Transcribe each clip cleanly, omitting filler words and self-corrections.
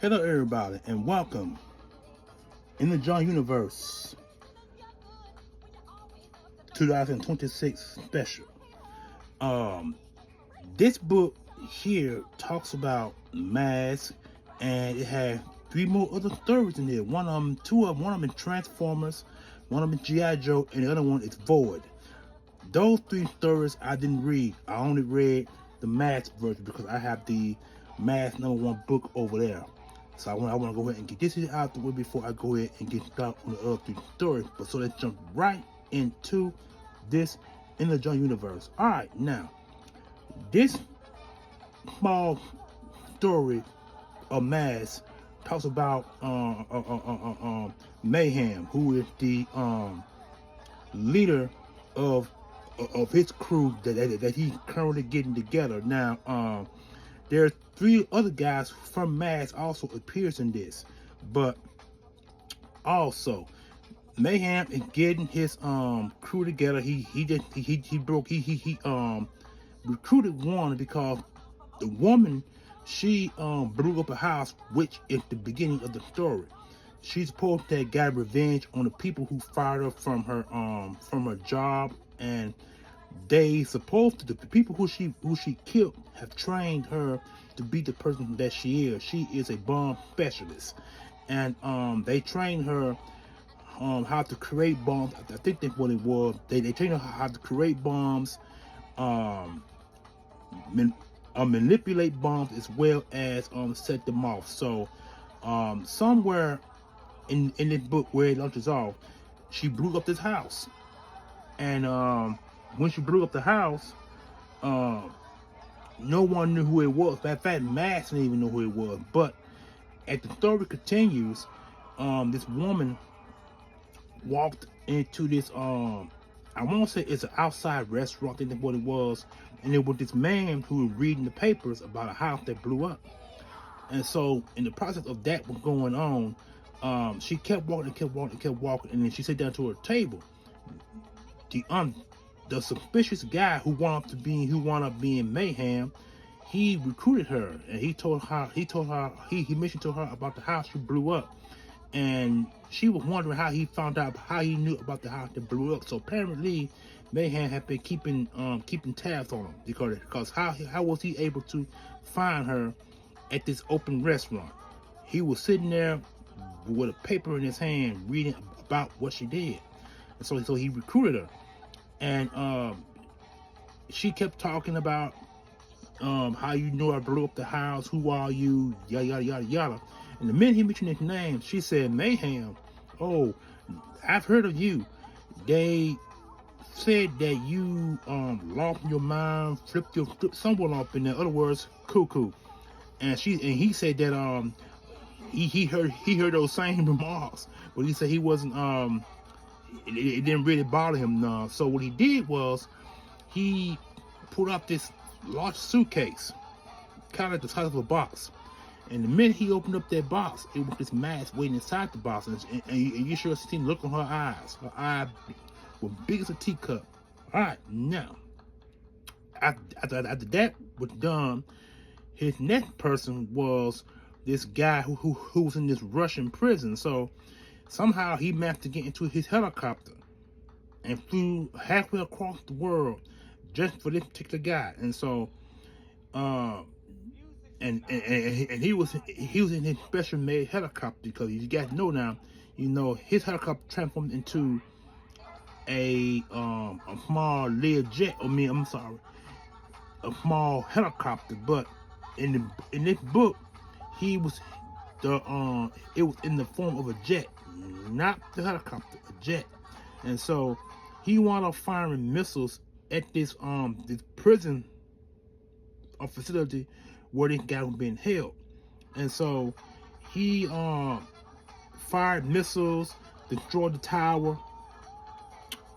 Hello, everybody, and welcome in the John Universe 2026 special. Um, this book here talks about masks, and it has three more other stories in there. One of them is Transformers, one of them is G.I. Joe, and the other one is Void. Those three stories I didn't read. I only read the mask version because I have the mask #1 book over there. So I want to go ahead and get this out the way before I go ahead and get started on the other three stories. But so let's jump right into this in the John Universe. All right, now this small story of Mass talks about Mayhem, who is the leader of his crew that he's currently getting together. Now, there are three other guys from Mass also appears in this, but also Mayhem is getting his crew together. He recruited one because the woman, she blew up a house, which is the beginning of the story. She's supposed to have got revenge on the people who fired her from her job, and they supposed to, the people who she killed have trained her to be the person that she is. She is a bomb specialist, and they trained her how to create bombs. I think that's what it was. They trained her how to create bombs, manipulate bombs, as well as set them off. So somewhere in this book where it launches off, she blew up this house, and when she blew up the house, no one knew who it was. In fact, Max didn't even know who it was. But as the story continues, this woman walked into this, I won't say it's an outside restaurant, I think that's what it was. And it was this man who was reading the papers about a house that blew up. And so in the process of that was going on, she kept walking, and then she sat down to her table. The suspicious guy who wound up being Mayhem, he recruited her, and he mentioned to her about the house she blew up, and she was wondering how he knew about the house that blew up. So apparently Mayhem had been keeping tabs on him, because how was he able to find her at this open restaurant? He was sitting there with a paper in his hand reading about what she did, and so he recruited her. And she kept talking about how you know I blew up the house, who are you, yada yada yada yada. And the minute he mentioned his name, she said, Mayhem, oh, I've heard of you. They said that you lost your mind, flipped someone off, in other words, cuckoo. And he said that he heard those same remarks, but he said he wasn't it didn't really bother him none. So what he did was he pulled out this large suitcase, kind of the size of a box. And the minute he opened up that box, it was this mask waiting inside the box. And you should have seen the look on her eyes. Her eyes were big as a teacup. All right, now, after that was done, his next person was this guy who was in this Russian prison. So somehow he managed to get into his helicopter and flew halfway across the world just for this particular guy. And so, and he was in his special made helicopter, because you guys know now, his helicopter transformed into a small Learjet. A small helicopter. But in this book, it was in the form of a jet, not the helicopter, a jet. And so he wound up firing missiles at this prison facility where this guy was being held. And so he fired missiles, destroyed the tower,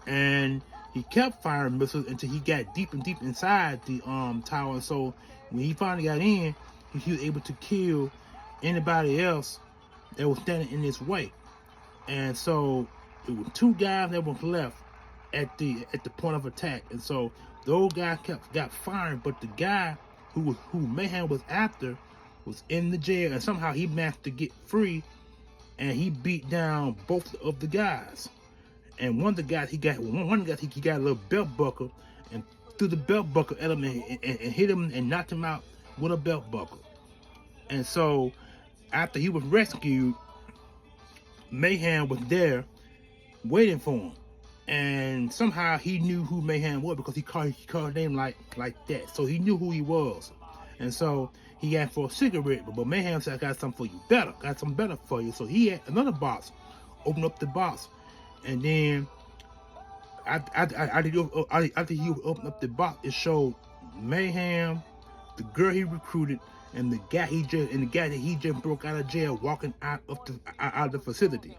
and he kept firing missiles until he got deep and deep inside the tower. And so when he finally got in, he was able to kill anybody else that was standing in his way. And so it was two guys that were left at the point of attack. And so those guys got firing, but the guy who Mayhem was after was in the jail, and somehow he managed to get free, and he beat down both of the guys. And one of the guys, he got a little belt buckle, and threw the belt buckle at him and hit him and knocked him out with a belt buckle. And so after he was rescued, Mayhem was there waiting for him. And somehow he knew who Mayhem was because he called his name like that. So he knew who he was. And so he asked for a cigarette, but Mayhem said, I got something for you better. Got something better for you. So he had another box, opened up the box, and then after he opened up the box, it showed Mayhem, the girl he recruited, and the guy that he just broke out of jail, walking out of the facility,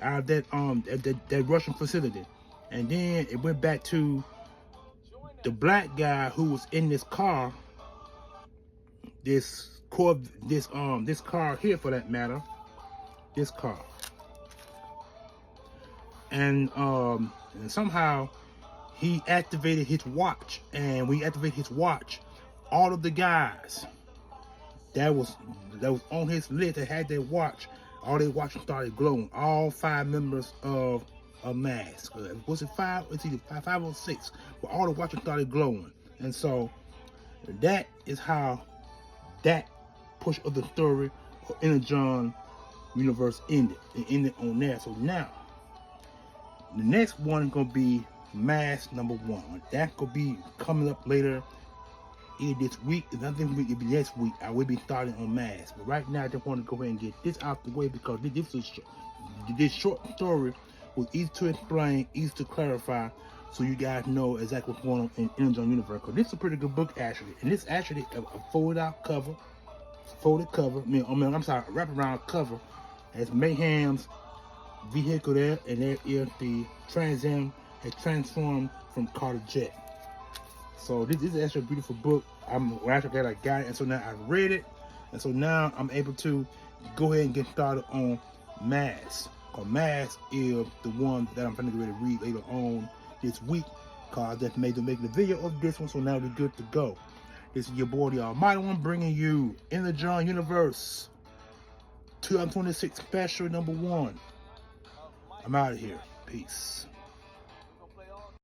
out of that Russian facility. And then it went back to the black guy who was in this car, this car here for that matter, this car. And somehow he activated his watch, and when he activated his watch, all of the guys that was on his list that had their watch, all their watches started glowing. All 5 members of a mask. Was it 5? It's either 5 or 6. But all the watches started glowing. And so that is how that push of the story of Energon universe ended. It ended on that. So now the next one is gonna be Mask #1. That could be coming up later, either this week, and I think it'll be next week. I will be starting on Mask. But right now, I just want to go ahead and get this out the way because this short story was easy to explain, easy to clarify, so you guys know exactly what's going on in Energon universe. Because this is a pretty good book actually, and this actually a folded cover. I'm sorry, a wraparound cover. Has Mayhem's vehicle there, and there is the Trans Am has transformed from car to jet. So this is actually a beautiful book. I'm actually glad I got it, and so now I read it, and so now I'm able to go ahead and get started on Mask. Because Mask is the one that I'm going to get ready to read later on this week. Because I just made the video of this one, so now we're good to go. This is your boy, the Almighty One, bringing you Energon Universe 2026 Special #1. I'm out of here. Peace.